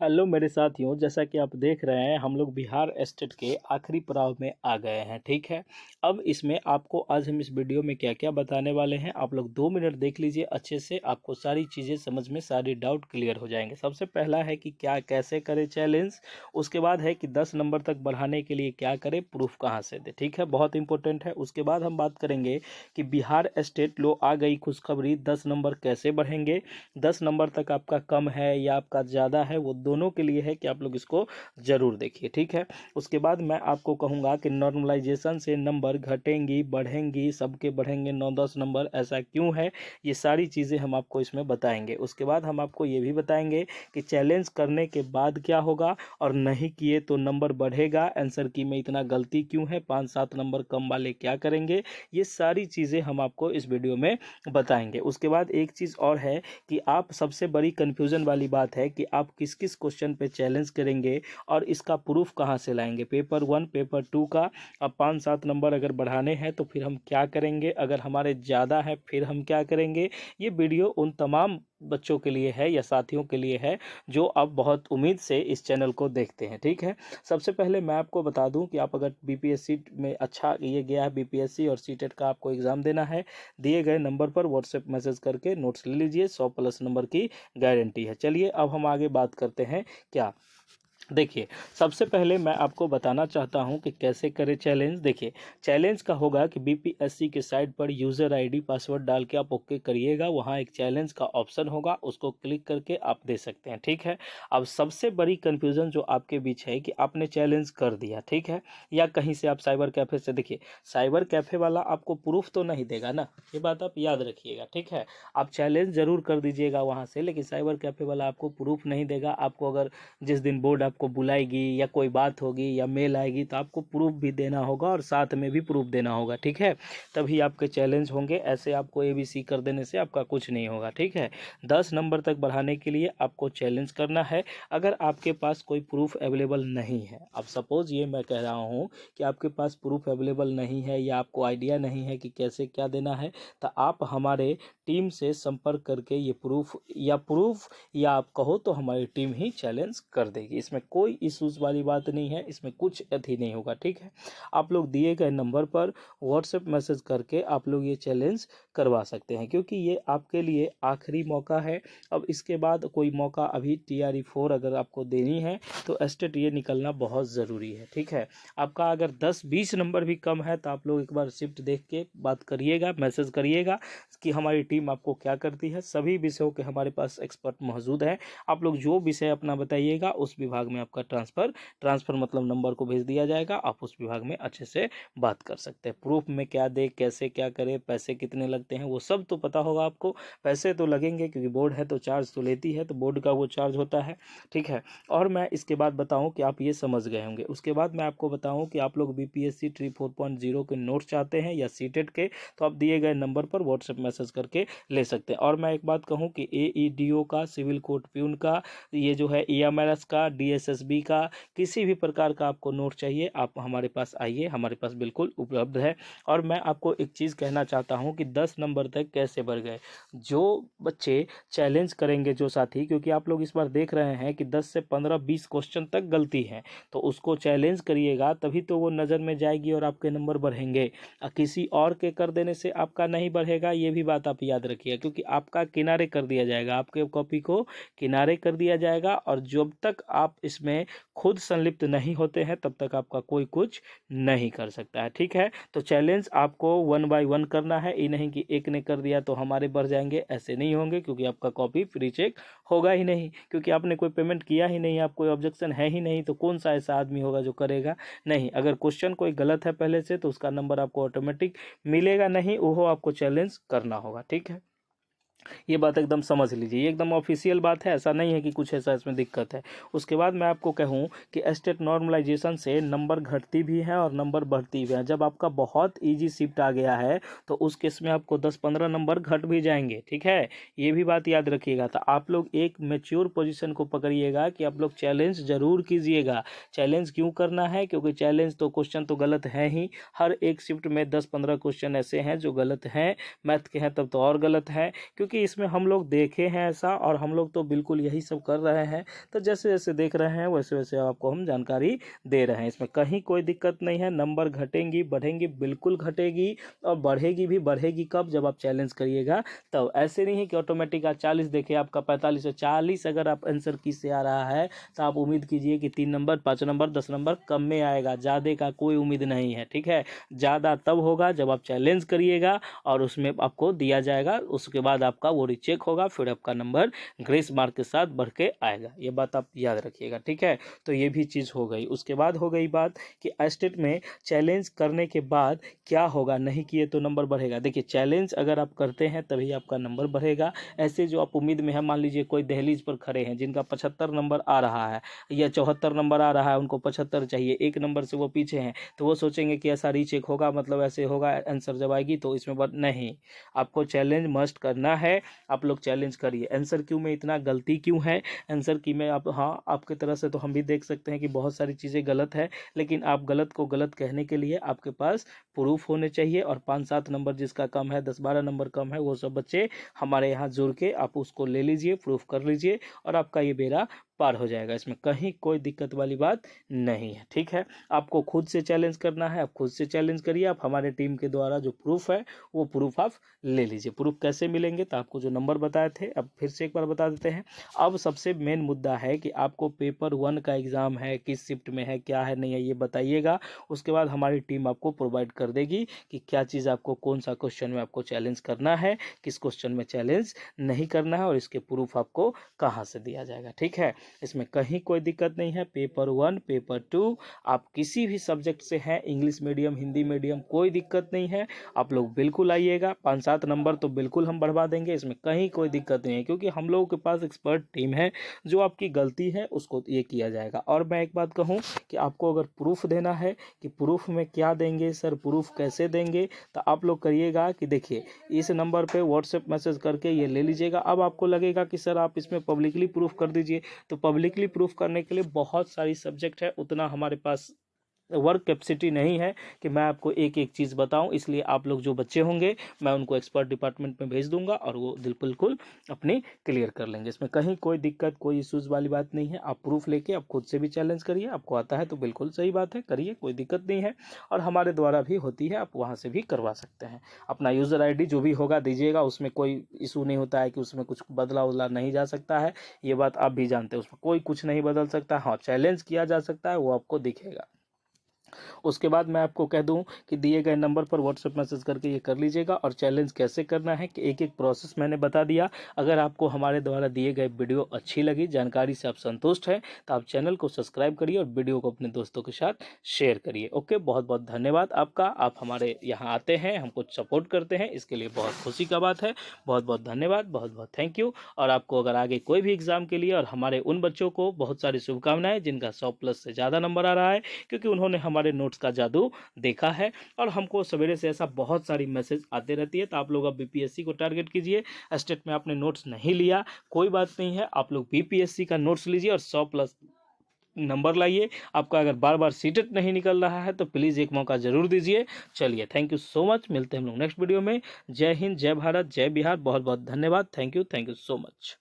Hello मेरे साथियों, जैसा कि आप देख रहे हैं हम लोग बिहार स्टेट के आखिरी पड़ाव में आ गए हैं। ठीक है, अब इसमें आपको आज हम इस वीडियो में क्या क्या बताने वाले हैं आप लोग 2 मिनट देख लीजिए अच्छे से, आपको सारी चीज़ें समझ में, सारी डाउट क्लियर हो जाएंगे। सबसे पहला है कि क्या कैसे करें चैलेंज, उसके बाद है कि 10 नंबर तक बढ़ाने के लिए क्या करें, प्रूफ कहाँ से दे। ठीक है, बहुत इंपॉर्टेंट है। उसके बाद हम बात करेंगे कि बिहार स्टेट लो आ गई खुशखबरी, 10 नंबर कैसे बढ़ेंगे, 10 नंबर तक आपका कम है या आपका ज़्यादा है, वो दोनों के लिए है कि आप लोग इसको ज़रूर देखिए। ठीक है, उसके बाद मैं आपको कहूँगा कि नॉर्मलाइजेशन से नंबर घटेंगी बढ़ेंगी, सबके बढ़ेंगे 9-10 नंबर, ऐसा क्यों है, ये सारी चीज़ें हम आपको इसमें बताएंगे। उसके बाद हम आपको ये भी बताएंगे कि चैलेंज करने के बाद क्या होगा और नहीं किए तो नंबर बढ़ेगा, आंसर की में इतना गलती क्यों है, 5-7 नंबर कम वाले क्या करेंगे, ये सारी चीज़ें हम आपको इस वीडियो में बताएंगे। उसके बाद एक चीज़ और है कि आप, सबसे बड़ी कन्फ्यूज़न वाली बात है कि आप किस किस क्वेश्चन पे चैलेंज करेंगे और इसका प्रूफ कहाँ से लाएंगे। पेपर 1 पेपर 2 का अब 5-7 नंबर अगर बढ़ाने हैं तो फिर हम क्या करेंगे, अगर हमारे ज़्यादा है फिर हम क्या करेंगे। ये वीडियो उन तमाम बच्चों के लिए है या साथियों के लिए है जो अब बहुत उम्मीद से इस चैनल को देखते हैं। ठीक है, सबसे पहले मैं आपको बता दूं कि आप अगर बीपीएससी में अच्छा ये गया है, बीपीएससी और सीटेट का आपको एग्ज़ाम देना है, दिए गए नंबर पर व्हाट्सएप मैसेज करके नोट्स ले लीजिए, 100+ नंबर की गारंटी है। चलिए अब हम आगे बात करते हैं। क्या देखिए, सबसे पहले मैं आपको बताना चाहता हूं कि कैसे करें चैलेंज। देखिए, चैलेंज का होगा कि बीपीएससी के साइट पर यूज़र आईडी पासवर्ड डाल के आप ओके करिएगा, वहां एक चैलेंज का ऑप्शन होगा, उसको क्लिक करके आप दे सकते हैं। ठीक है, अब सबसे बड़ी कंफ्यूजन जो आपके बीच है कि आपने चैलेंज कर दिया, ठीक है, या कहीं से आप साइबर कैफे से, देखिए साइबर कैफे वाला आपको प्रूफ तो नहीं देगा ना, ये बात आप याद रखिएगा। ठीक है, आप चैलेंज जरूर कर दीजिएगा वहां से, लेकिन साइबर कैफे वाला आपको प्रूफ नहीं देगा। आपको अगर जिस दिन बोर्ड आपको बुलाएगी या कोई बात होगी या मेल आएगी तो आपको प्रूफ भी देना होगा और साथ में भी प्रूफ देना होगा। ठीक है, तभी आपके चैलेंज होंगे, ऐसे आपको एबीसी कर देने से आपका कुछ नहीं होगा। ठीक है, 10 नंबर तक बढ़ाने के लिए आपको चैलेंज करना है। अगर आपके पास कोई प्रूफ अवेलेबल नहीं है, अब सपोज ये मैं कह रहा हूँ कि आपके पास प्रूफ अवेलेबल नहीं है या आपको आइडिया नहीं है कि कैसे क्या देना है, तो आप हमारे टीम से संपर्क करके ये प्रूफ या आप कहो तो हमारी टीम ही चैलेंज कर देगी। इसमें कोई इश्यूज वाली बात नहीं है, इसमें कुछ अथी नहीं होगा। ठीक है, आप लोग दिए गए नंबर पर व्हाट्सएप मैसेज करके आप लोग ये चैलेंज करवा सकते हैं, क्योंकि ये आपके लिए आखिरी मौका है। अब इसके बाद कोई मौका अभी TRE 4 अगर आपको देनी है तो स्टेट ये निकलना बहुत ज़रूरी है। ठीक है, आपका अगर 10-20 नंबर भी कम है तो आप लोग एक बार शिफ्ट देख के बात करिएगा, मैसेज करिएगा कि हमारी टीम आपको क्या करती है। सभी विषयों के हमारे पास एक्सपर्ट मौजूद हैं, आप लोग जो विषय अपना बताइएगा उस विभाग में आपका ट्रांसफ़र मतलब नंबर को भेज दिया जाएगा, आप उस विभाग में अच्छे से बात कर सकते हैं। प्रूफ में क्या दे, कैसे क्या करें, पैसे कितने लगते हैं वो सब तो पता होगा आपको। पैसे तो लगेंगे क्योंकि बोर्ड है तो चार्ज तो लेती है, तो बोर्ड का वो चार्ज होता है। ठीक है, और मैं इसके बाद बताऊं कि आप ये समझ गए होंगे। उसके बाद मैं आपको बताऊं कि आप लोग बीपीएससी ट्री 4.0 के नोट्स चाहते हैं या सीटेट के, तो आप दिए गए नंबर पर व्हाट्सएप मैसेज करके ले सकते हैं। और मैं एक बात कहूं कि AEDO का, सिविल कोर्ट प्यून का, ये जो है EMRS का, DSSB का, किसी भी प्रकार का आपको नोट चाहिए आप हमारे पास आइए, हमारे पास बिल्कुल उपलब्ध है। और मैं आपको एक चीज़ कहना चाहता हूं कि 10 नंबर तक कैसे बढ़ गए। जो बच्चे चैलेंज करेंगे, जो साथी, क्योंकि आप लोग इस बार देख रहे हैं कि 10 से 15-20 क्वेश्चन तक गलती है, तो उसको चैलेंज करिएगा तभी तो वो नज़र में जाएगी और आपके नंबर बढ़ेंगे। किसी और के कर देने से आपका नहीं बढ़ेगा, ये भी बात आप याद रखिए, क्योंकि आपका किनारे कर दिया जाएगा, आपके कॉपी को किनारे कर दिया जाएगा। और जब तक आप इसमें खुद संलिप्त नहीं होते हैं तब तक आपका कोई कुछ नहीं कर सकता है। ठीक है, तो चैलेंज आपको 1 बाय 1 करना है, ये नहीं कि एक ने कर दिया तो हमारे बढ़ जाएंगे, ऐसे नहीं होंगे, क्योंकि आपका कॉपी फ्री चेक होगा ही नहीं, क्योंकि आपने कोई पेमेंट किया ही नहीं, आप कोई ऑब्जेक्शन है ही नहीं, तो कौन सा ऐसा आदमी होगा जो करेगा। नहीं, अगर क्वेश्चन कोई गलत है पहले से तो उसका नंबर आपको ऑटोमेटिक मिलेगा नहीं, वो आपको चैलेंज करना होगा। ठीक है, ये बात एकदम समझ लीजिए, ये एकदम ऑफिशियल बात है, ऐसा नहीं है कि कुछ ऐसा इसमें दिक्कत है। उसके बाद मैं आपको कहूँ कि स्टेट नॉर्मलाइजेशन से नंबर घटती भी है और नंबर बढ़ती भी है। जब आपका बहुत इजी शिफ्ट आ गया है तो उस केस में आपको 10-15 नंबर घट भी जाएंगे। ठीक है, ये भी बात याद रखिएगा। तो आप लोग एक मेच्योर पोजीशन को पकड़िएगा कि आप लोग चैलेंज जरूर कीजिएगा। चैलेंज क्यों करना है, क्योंकि चैलेंज तो क्वेश्चन तो गलत है ही, हर एक शिफ्ट में 10-15 क्वेश्चन ऐसे हैं जो गलत हैं, मैथ के हैं तब तो और गलत है, क्योंकि क्योंकि इसमें हम लोग देखे हैं ऐसा और हम लोग तो बिल्कुल यही सब कर रहे हैं। तो जैसे जैसे देख रहे हैं वैसे वैसे आपको हम जानकारी दे रहे हैं। इसमें कहीं कोई दिक्कत नहीं है। नंबर घटेंगी बढ़ेंगी, बिल्कुल घटेगी और बढ़ेगी भी। बढ़ेगी कब? जब आप चैलेंज करिएगा तब। ऐसे नहीं है कि ऑटोमेटिक आप 40 देखिए आपका 45 और 40 अगर आप आंसर की से आ रहा है तो आप उम्मीद कीजिए कि 3 नंबर 5 नंबर 10 नंबर कम में आएगा। ज़्यादा का कोई उम्मीद नहीं है, ठीक है। ज़्यादा तब होगा जब आप चैलेंज करिएगा और उसमें आपको दिया जाएगा, उसके बाद आपका वो रीचेक होगा, फिर आपका नंबर ग्रेस मार्क के साथ बढ़ के आएगा। ये बात आप याद रखिएगा, ठीक है। तो ये भी चीज़ हो गई। उसके बाद हो गई बात कि एस्टेट में चैलेंज करने के बाद क्या होगा, नहीं किए तो नंबर बढ़ेगा। देखिए चैलेंज अगर आप करते हैं तभी आपका नंबर बढ़ेगा। ऐसे जो आप उम्मीद में है, मान लीजिए कोई दहलीज पर खड़े हैं जिनका 75 नंबर आ रहा है या 74 नंबर आ रहा है, उनको 75 चाहिए, एक नंबर से वो पीछे हैं, तो वो सोचेंगे कि ऐसा रीचेक होगा, मतलब ऐसे होगा आंसर जब आएगी तो इसमें नहीं। आपको चैलेंज मस्ट करना है। आप लोग चैलेंज करिए। आंसर क्यों में इतना गलती क्यों है आंसर की में? आप हाँ, आपकी तरह से तो हम भी देख सकते हैं कि बहुत सारी चीज़ें गलत है, लेकिन आप गलत को गलत कहने के लिए आपके पास प्रूफ होने चाहिए। और 5-7 नंबर जिसका कम है, 10-12 नंबर कम है, वो सब बच्चे हमारे यहाँ जुड़ के आप उसको ले लीजिए, प्रूफ कर लीजिए और आपका ये बेड़ा पार हो जाएगा। इसमें कहीं कोई दिक्कत वाली बात नहीं है, ठीक है। आपको खुद से चैलेंज करना है, आप खुद से चैलेंज करिए। आप हमारे टीम के द्वारा जो प्रूफ है वो प्रूफ आप ले लीजिए। प्रूफ कैसे मिलेंगे? तो आपको जो नंबर बताए थे अब फिर से एक बार बता देते हैं। अब सबसे मेन मुद्दा है कि आपको पेपर 1 का एग्ज़ाम है, किस शिफ्ट में है, क्या है नहीं है, ये बताइएगा। उसके बाद हमारी टीम आपको प्रोवाइड कर देगी कि क्या चीज़ आपको, कौन सा क्वेश्चन में आपको चैलेंज करना है, किस क्वेश्चन में चैलेंज नहीं करना है और इसके प्रूफ आपको कहाँ से दिया जाएगा, ठीक है। इसमें कहीं कोई दिक्कत नहीं है। पेपर 1 पेपर 2 आप किसी भी सब्जेक्ट से हैं, इंग्लिश मीडियम हिंदी मीडियम, कोई दिक्कत नहीं है। आप लोग बिल्कुल आइएगा। 5-7 नंबर तो बिल्कुल हम बढ़वा देंगे, इसमें कहीं कोई दिक्कत नहीं है, क्योंकि हम लोगों के पास एक्सपर्ट टीम है। जो आपकी गलती है उसको ये किया जाएगा। और मैं एक बात कहूँ कि आपको अगर प्रूफ देना है कि प्रूफ में क्या देंगे सर, प्रूफ कैसे देंगे, तो आप लोग करिएगा कि देखिए इस नंबर पे व्हाट्सएप मैसेज करके ये ले लीजिएगा। अब आपको लगेगा कि सर आप इसमें पब्लिकली प्रूफ कर दीजिए, तो पब्लिकली प्रूफ करने के लिए बहुत सारी सब्जेक्ट है, उतना हमारे पास वर्क कैपेसिटी नहीं है कि मैं आपको एक एक चीज़ बताऊं। इसलिए आप लोग जो बच्चे होंगे मैं उनको एक्सपर्ट डिपार्टमेंट में भेज दूंगा और वो बिल्कुल अपनी क्लियर कर लेंगे। इसमें कहीं कोई दिक्कत कोई इश्यूज़ वाली बात नहीं है। आप प्रूफ लेके आप खुद से भी चैलेंज करिए, आपको आता है तो बिल्कुल सही बात है, करिए, कोई दिक्कत नहीं है। और हमारे द्वारा भी होती है, आप वहाँ से भी करवा सकते हैं। अपना यूज़र ID जो भी होगा दीजिएगा, उसमें कोई इशू नहीं होता है कि उसमें कुछ बदला उदला नहीं जा सकता है। ये बात आप भी जानते हैं, उसमें कोई कुछ नहीं बदल सकता। हाँ, चैलेंज किया जा सकता है, वो आपको दिखेगा। उसके बाद मैं आपको कह दूं कि दिए गए नंबर पर व्हाट्सएप मैसेज करके ये कर लीजिएगा। और चैलेंज कैसे करना है कि एक एक प्रोसेस मैंने बता दिया। अगर आपको हमारे द्वारा दिए गए वीडियो अच्छी लगी, जानकारी से आप संतुष्ट हैं, तो आप चैनल को सब्सक्राइब करिए और वीडियो को अपने दोस्तों के साथ शेयर करिए। ओके, बहुत बहुत धन्यवाद आपका। आप हमारे यहाँ आते हैं, हमको सपोर्ट करते हैं, इसके लिए बहुत खुशी का बात है। बहुत बहुत धन्यवाद, बहुत बहुत थैंक यू। और आपको अगर आगे कोई भी एग्ज़ाम के लिए, और हमारे उन बच्चों को बहुत सारी शुभकामनाएं जिनका 100+ से ज़्यादा नंबर आ रहा है, क्योंकि उन्होंने हमारे नोट्स का जादू देखा है। और हमको सवेरे से ऐसा बहुत सारी मैसेज आते रहती है। तो आप लोग अब BPSC को टारगेट कीजिए। स्टेट में आपने नोट्स नहीं लिया, कोई बात नहीं है, आप लोग BPSC का नोट्स लीजिए और 100+ नंबर लाइए। आपका अगर बार बार सीटेट नहीं निकल रहा है तो प्लीज़ एक मौका ज़रूर दीजिए। चलिए, थैंक यू सो मच। मिलते हैं हम लोग नेक्स्ट वीडियो में। जय हिंद, जय भारत, जय बिहार। बहुत बहुत धन्यवाद। Thank you so much.